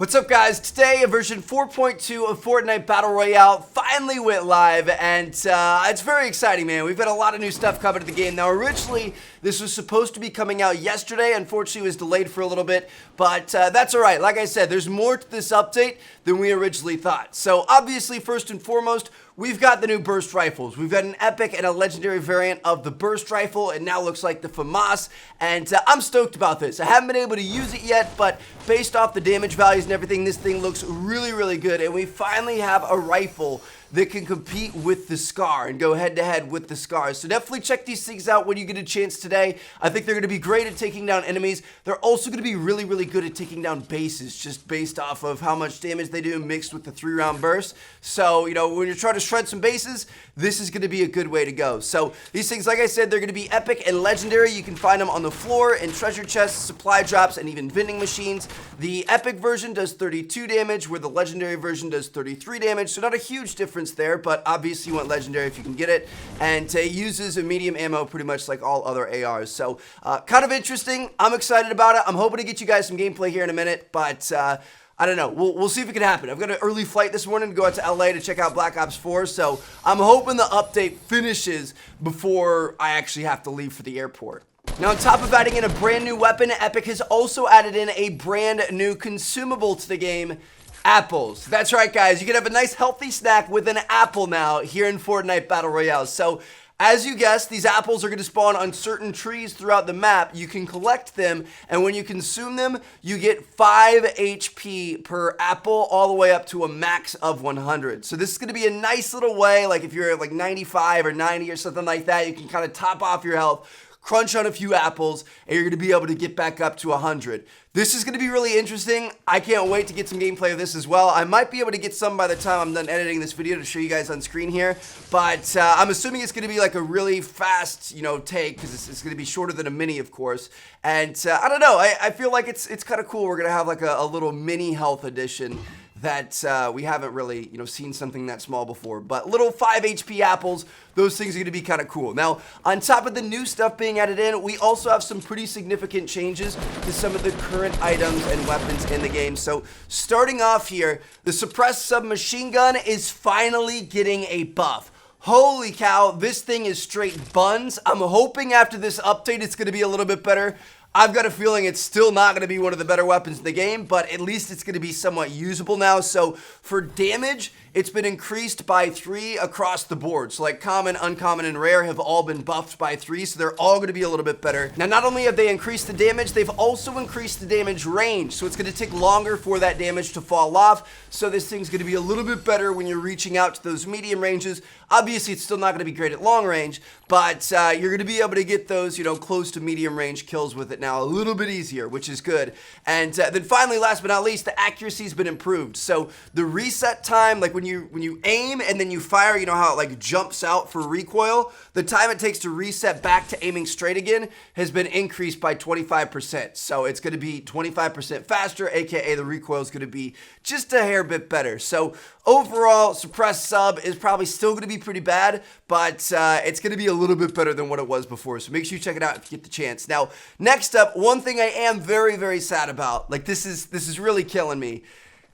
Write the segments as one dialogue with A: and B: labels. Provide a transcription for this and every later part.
A: What's up, guys? Today, version 4.2 of Fortnite Battle Royale finally went live, and it's very exciting, man. We've got a lot of new stuff coming to the game. Now, originally, this was supposed to be coming out yesterday. Unfortunately, it was delayed for a little bit, but that's all right. Like I said, there's more to this update than we originally thought. So, obviously, first and foremost, we've got the new burst rifles. We've got an epic and a legendary variant of the burst rifle. It now looks like the FAMAS, and I'm stoked about this. I haven't been able to use it yet, but based off the damage values and everything, this thing looks really good, and we finally have a rifle that can compete with the SCAR and go head-to-head with the SCAR. So definitely check these things out when you get a chance today. I think they're going to be great at taking down enemies. They're also going to be really good at taking down bases, just based off of how much damage they do mixed with the 3-round burst. So, you know, when you're trying to shred some bases, this is going to be a good way to go. So these things, like I said, they're going to be epic and legendary. You can find them on the floor, in treasure chests, supply drops, and even vending machines. The epic version does 32 damage, where the legendary version does 33 damage. So not a huge difference there, but obviously you want legendary if you can get it, and it uses a medium ammo pretty much like all other ARs. So kind of interesting. I'm excited about it. I'm hoping to get you guys some gameplay here in a minute, but I don't know. We'll see if it can happen. I've got an early flight this morning to go out to LA to check out Black Ops 4, so I'm hoping the update finishes before I actually have to leave for the airport. Now, on top of adding in a brand new weapon, Epic has also added in a brand new consumable to the game: apples. That's right, guys. You can have a nice healthy snack with an apple now here in Fortnite Battle Royale. So, as you guessed, these apples are going to spawn on certain trees throughout the map. You can collect them, and when you consume them, you get 5 HP per apple, all the way up to a max of 100. So this is going to be a nice little way, like if you're at like 95 or 90 or something like that, you can kind of top off your health, crunch on a few apples, and you're going to be able to get back up to 100. This is going to be really interesting. I can't wait to get some gameplay of this as well. I might be able to get some by the time I'm done editing this video to show you guys on screen here, but I'm assuming it's going to be like a really fast, you know, take, because it's going to be shorter than a mini, of course. And I don't know. I feel like it's kind of cool. We're going to have like a little mini health edition that we haven't really, you know, seen something that small before. But little 5 HP apples, those things are going to be kind of cool. Now, on top of the new stuff being added in, we also have some pretty significant changes to some of the current items and weapons in the game. So, starting off here, the suppressed submachine gun is finally getting a buff. Holy cow, this thing is straight buns. I'm hoping after this update it's going to be a little bit better. I've got a feeling it's still not going to be one of the better weapons in the game, but at least it's going to be somewhat usable now. So for damage, it's been increased by 3 across the board. So like common, uncommon, and rare have all been buffed by 3, so they're all going to be a little bit better. Now, not only have they increased the damage, they've also increased the damage range. So it's going to take longer for that damage to fall off. So this thing's going to be a little bit better when you're reaching out to those medium ranges. Obviously, it's still not going to be great at long range, but you're going to be able to get those, you know, close to medium range kills with it now a little bit easier, which is good. And then finally, last but not least, the accuracy's been improved. So the reset time, like when you aim and then you fire, you know how it like jumps out for recoil, the time it takes to reset back to aiming straight again has been increased by 25%. So it's going to be 25% faster, aka the recoil is going to be just a hair bit better. So overall, suppressed sub is probably still going to be pretty bad, but it's going to be a little bit better than what it was before. So make sure you check it out if you get the chance. Now, next up, one thing I am very sad about, like this is really killing me.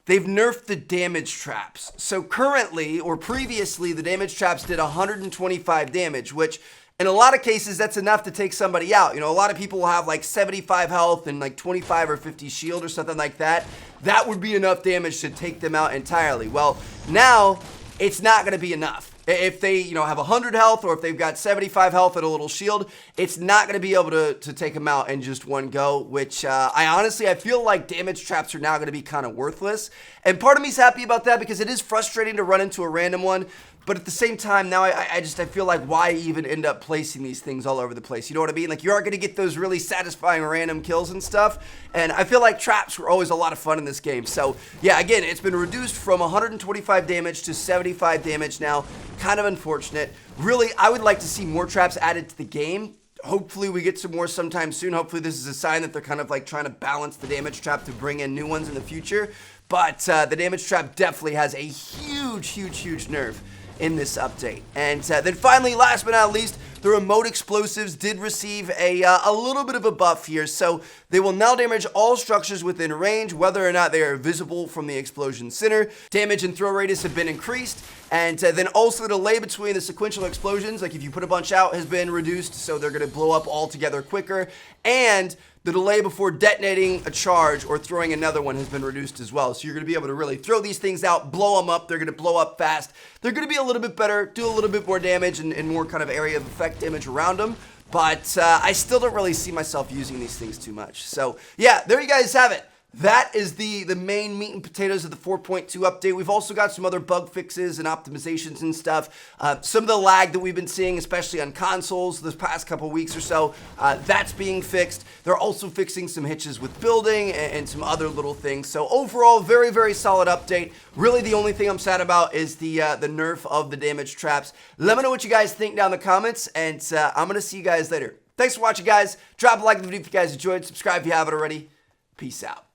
A: They've nerfed the damage traps. So currently, or previously, the damage traps did 125 damage, which in a lot of cases, that's enough to take somebody out. You know, a lot of people will have like 75 health and like 25 or 50 shield or something like that. That would be enough damage to take them out entirely. Well, now it's not going to be enough. If they, you know, have 100 health, or if they've got 75 health and a little shield, it's not going to be able to take them out in just one go, which I feel like damage traps are now going to be kind of worthless. And part of me's happy about that, because it is frustrating to run into a random one. But at the same time, now I feel like, why even end up placing these things all over the place? You know what I mean? Like, you aren't going to get those really satisfying random kills and stuff. And I feel like traps were always a lot of fun in this game. So, yeah, again, it's been reduced from 125 damage to 75 damage now. Kind of unfortunate. Really, I would like to see more traps added to the game. Hopefully we get some more sometime soon. Hopefully this is a sign that they're kind of like trying to balance the damage trap to bring in new ones in the future. But the damage trap definitely has a huge nerf. in this update. And then finally, last but not least, the remote explosives did receive a little bit of a buff here. So they will now damage all structures within range, whether or not they are visible from the explosion center. Damage and throw radius have been increased. And then also the delay between the sequential explosions, like if you put a bunch out, has been reduced. So they're going to blow up all together quicker. And the delay before detonating a charge or throwing another one has been reduced as well. So you're going to be able to really throw these things out, blow them up. They're going to blow up fast. They're going to be a little bit better, do a little bit more damage and more kind of area of effect damage around them. But I still don't really see myself using these things too much. So yeah, there you guys have it. That is the main meat and potatoes of the 4.2 update. We've also got some other bug fixes and optimizations and stuff. Some of the lag that we've been seeing, especially on consoles this past couple weeks or so, that's being fixed. They're also fixing some hitches with building and some other little things. So overall, very, very solid update. Really, the only thing I'm sad about is the nerf of the damage traps. Let me know what you guys think down in the comments, and I'm going to see you guys later. Thanks for watching, guys. Drop a like on the video if you guys enjoyed. Subscribe if you haven't already. Peace out.